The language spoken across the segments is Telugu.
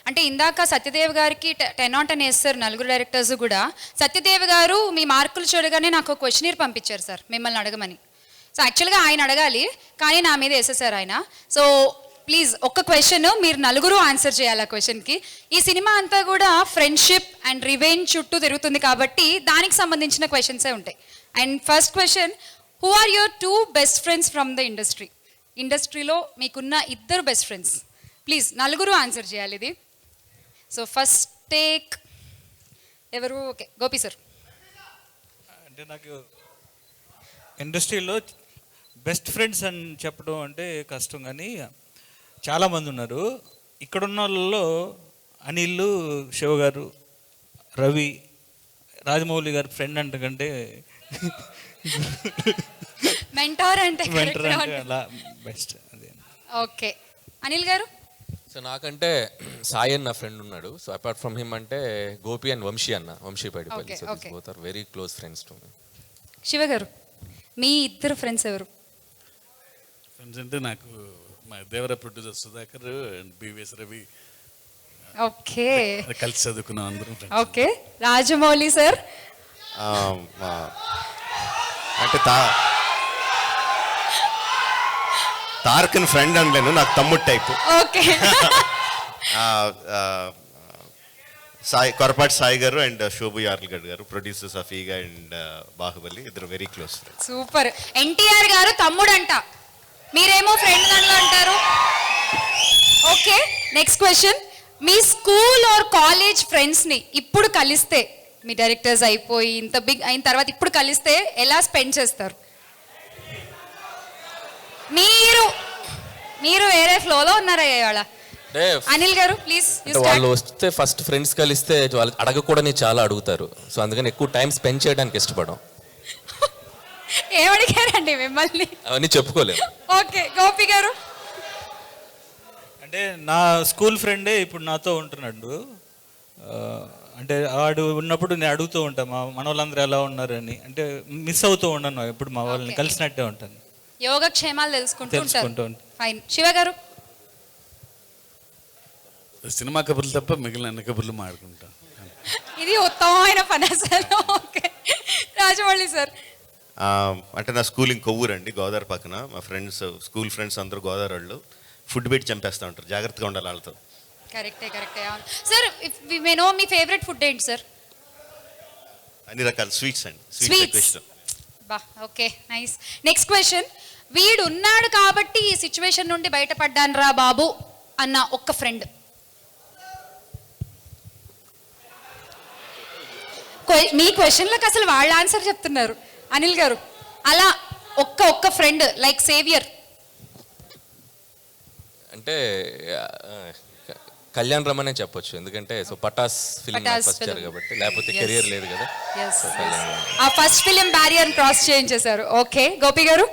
అంటే ఇందాక సత్యదేవ్ గారికి 10/10 వేస్తారు నలుగురు డైరెక్టర్స్ కూడా. సత్యదేవ్ గారు మీ మార్కులు చూడగానే నాకు క్వశ్చనీర్ పంపించారు సార్ మిమ్మల్ని అడగమని. సో యాక్చువల్గా ఆయన అడగాలి, కానీ నా మీద వేసేసారు ఆయన. సో ప్లీజ్ ఒక్క క్వశ్చన్ మీరు నలుగురు ఆన్సర్ చేయాలి ఆ క్వశ్చన్కి. ఈ సినిమా అంతా కూడా ఫ్రెండ్షిప్ అండ్ రివెంజ్ చుట్టూ తిరుగుతుంది కాబట్టి దానికి సంబంధించిన క్వశ్చన్సే ఉంటాయి. And first question, who are your 2 best friends from the industry? ఇండస్ట్రీలో మీకున్న 2 బెస్ట్ ఫ్రెండ్స్. ప్లీజ్ నలుగురు ఆన్సర్ చేయాలి ఇది. సో ఫస్ట్ టేక్ ఎవరు? Okay, Gopi sir. అంటే నాకు ఇండస్ట్రీలో బెస్ట్ ఫ్రెండ్స్ అని చెప్పడం అంటే కష్టం, కానీ చాలామంది ఉన్నారు. ఇక్కడున్న వాళ్ళలో అనిల్, శివ గారు, రవి, రాజమౌళి గారు ఫ్రెండ్ అంటకంటే మెంటార్ అంటే అలా బెస్ట్ అదే. ఓకే, అనిల్ గారు. సో నాకంటే సాయి అన్న ఫ్రెండ్ ఉన్నాడు. సో అపార్ట్ ఫ్రమ్ హిమ్ అంటే గోపి అండ్ వంశీ అన్న, Vamshi Paidipally. So this both are very close friends to me. Shiva గారు, మీ 2 ఫ్రెండ్స్ ఎవరు? ఫ్రెండ్స్ అంటే నాకు మా Devara producer Sudhakar and BVS Ravi. Okay, కలిసి చదువుకున్నాం అందరం. Okay, Rajamouli sir. అంటే తారకన్ ఫ్రెండ్ అనలేను, నాకు తమ్ముడు టైపు. ఓకే. సాయి, కొరపాటి సాయి గారు అండ్ శోభు యార్లగడ్ గారు, producers of Eega and Baahubali, ఇద్దరు very close friends. Super. NTR గారు తమ్ముడు అంట, మీరేమో ఫ్రెండ్ దాంట్లో అంటారు. ఓకే, నెక్స్ట్ క్వశ్చన్, మీ స్కూల్ ఆర్ కాలేజ్ ఫ్రెండ్స్ని ఇప్పుడు కలిస్తే, మీ డైరెక్టర్స్ అయిపోయి ఇంత బిగ్ అయిన తర్వాత ఇప్పుడు కలిస్తే ఎలా స్పెండ్ చేస్తారు? మీరు వేరే ఫ్లోలో ఉన్నారా ఇవాళ? అనిల్ గారు ప్లీజ్. వాళ్ళు వస్తే ఫస్ట్ ఫ్రెండ్స్ కలిస్తే వాళ్ళు అడగకూడని చాలా అడుగుతారు. సో అందుకని ఎక్కువ టైం స్పెండ్ చేయడానికి ఇష్టపడం. ఏమడిగారండి మిమ్మల్ని? అవన్నీ చెప్పుకోలేము. ఓకే, గోపి గారు. అంటే నా స్కూల్ ఫ్రెండే ఇప్పుడు నాతో ఉంటున్నాడు. అంటే వాడు ఉన్నప్పుడు నేను అడుగుతూ ఉంటాను మన వాళ్ళందరూ ఎలా ఉన్నారని. అంటే మిస్ అవుతూ ఉండను, ఎప్పుడు మా వాళ్ళని కలిసినట్టే ఉంటాను. యోగక్షేమాలు తెలుసుకుంటూ ఉంటారు. ఫైన్. శివ గారు. సినిమా కబుర్లు తప్ప మిగిలిన అన్ని కబుర్లు మాట్లాడుకుంటాం. ఇది ఉత్తమమైన పని అసలు. Okay, Rajamouli sir. అంటే నా స్కూలింగ్ కొవ్వూరు అండి, గోదావరి పక్కన. మా ఫ్రెండ్స్, స్కూల్ ఫ్రెండ్స్ అందరూ గోదావరి వాళ్ళు. ఫుడ్ పెట్టి చంపేస్తూ ఉంటారు, జాగ్రత్తగా ఉండాలి వాళ్ళతో. కరెక్టే సార్. మే నో మీ ఫేవరెట్ ఫుడ్ ఏంటి సార్? అన్ని రకాల స్వీట్స్ అండి. స్వీట్స్. బా, ఓకే, నైస్. నెక్స్ట్ క్వశ్చన్, వీడు ఉన్నాడు కాబట్టి ఈ సిచ్యువేషన్ నుండి బయటపడ్డాను రా బాబు అన్న ఒక్క ఫ్రెండ్. మీ క్వశ్చన్లకు అసలు వాళ్ళ ఆన్సర్ చెప్తున్నారు. అనిల్ గారు, అలా ఒక్క ఫ్రెండ్ లైక్ సేవియర్. అంటే కళ్యాణ్ రమనే చెప్పొచ్చు, ఎందుకంటే so Pataas film first year కాబట్టి, లేకపోతే కెరియర్ లేదు కదా. ఆ ఫస్ట్ ఫిలిం బ్యారియర్ క్రాస్ చేయించేశారు. ఓకే, గోపి గారు.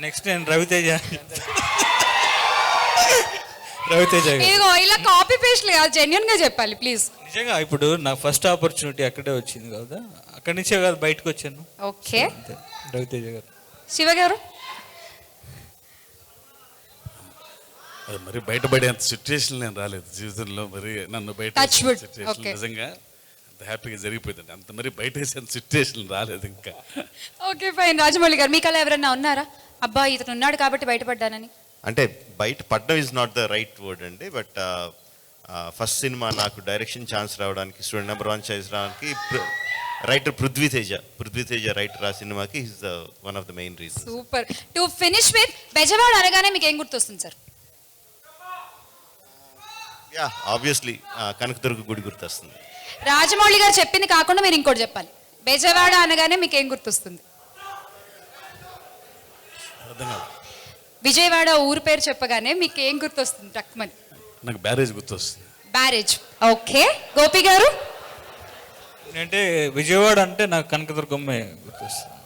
నెక్స్ట్ నేను రవితేజ. ఇదిగో ఇలా కాపీ పేస్ట్లు కాదు, జెన్యున్ గా చెప్పాలి ప్లీజ్. నిజంగా ఇప్పుడు నా ఫస్ట్ ఆపర్చునిటీ అక్కడే వచ్చింది కదా, అక్కడి నుంచే కదా బయటకు వచ్చాను. ఓకే, రవితేజ గారు. శివ గారు. మరి బయటపడేంత సిచ్యువేషన్ నేను రాలేదు జీవితంలో. మరి నన్ను బయట సిచ్యువేషన్ నిజంగా అంత హ్యాపీగా జరిగిపోయిందండి. అంత మరి బయట వేసేంత సిచ్యువేషన్ రాలేదు ఇంకా. Okay, fine. రాజమౌళి గారు, మీకు అలా ఎవరన్నా ఉన్నారా, అబ్బా ఇతను ఉన్నాడు కాబట్టి బయటపడ్డానని? అంటే బయట పడ్డం is not the right word అండి, బట్ ఫస్ట్ సినిమా నాకు డైరెక్షన్ ఛాన్స్ రావడానికి, స్టూడెంట్ నెంబర్ 1 ఛాన్స్ రావడానికి రైటర్ పృథ్వీతేజ రైటర్ ఆ సినిమాకి is the one of the main reason. Super. To finish with, Bezawada అనగానే మీకు ఏం గుర్తొస్తుంది సార్? యా, ఆబ్వియస్లీ కనకదుర్గ గుడి గుర్తొస్తుంది. రాజమౌళి గారు చెప్పింది కాకుండా మీరు ఇంకోటి చెప్పాలి. బెజవాడ అనగానే మీకు ఏం గుర్తొస్తుంది? విజయవాడ ఊరు పేరు చెప్పగానే మీకు ఏం గుర్తొస్తుంది? టక్మని. నాకు బ్యారేజ్ గుర్తొస్తుంది. బ్యారేజ్. ఓకే, గోపి గారు. అంటే విజయవాడ అంటే నాకు కనకదుర్గమ్మ గుర్తొస్తుంది.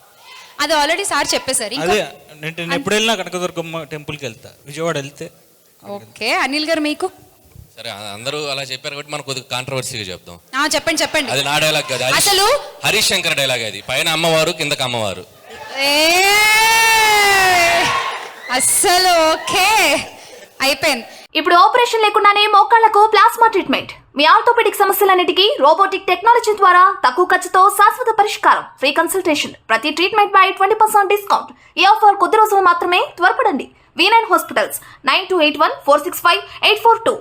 అది ఆల్రెడీ సార్ చెప్పేశారు. అదే నేను ఎప్పుడు వెళ్ళినా కనకదుర్గమ్మ టెంపుల్కి వెళ్తా, విజయవాడ వెళ్తే. ఓకే, అనిల్ గారు మీకు? సరే, అందరూ అలా చెప్పారు కాబట్టి మనం కొద్దిగా కాంట్రవర్సీగా చెప్దాం. చెప్పండి. అది నా డైలాగ్ కదా, అసలు హరీష్ శంకర్ డైలాగ్. అది పైన అమ్మవారు కిందకి అమ్మవారు. అస్సలు ఓకే, అయిపోయింది. ఇప్పుడు ఆపరేషన్ లేకుండానే మోకాళ్లకు ప్లాస్మా ట్రీట్మెంట్. మీ ఆర్థోపెడిక్ సమస్యలన్నిటికీ రోబోటిక్ టెక్నాలజీ ద్వారా తక్కువ ఖర్చుతో శాశ్వత పరిష్కారం. Free consultation. ప్రతి ట్రీట్మెంట్ పై 20% డిస్కౌంట్. ఈ ఆఫర్ కొద్ది రోజులు మాత్రమే. త్వరపడండి. V9 hospitals 9281465842.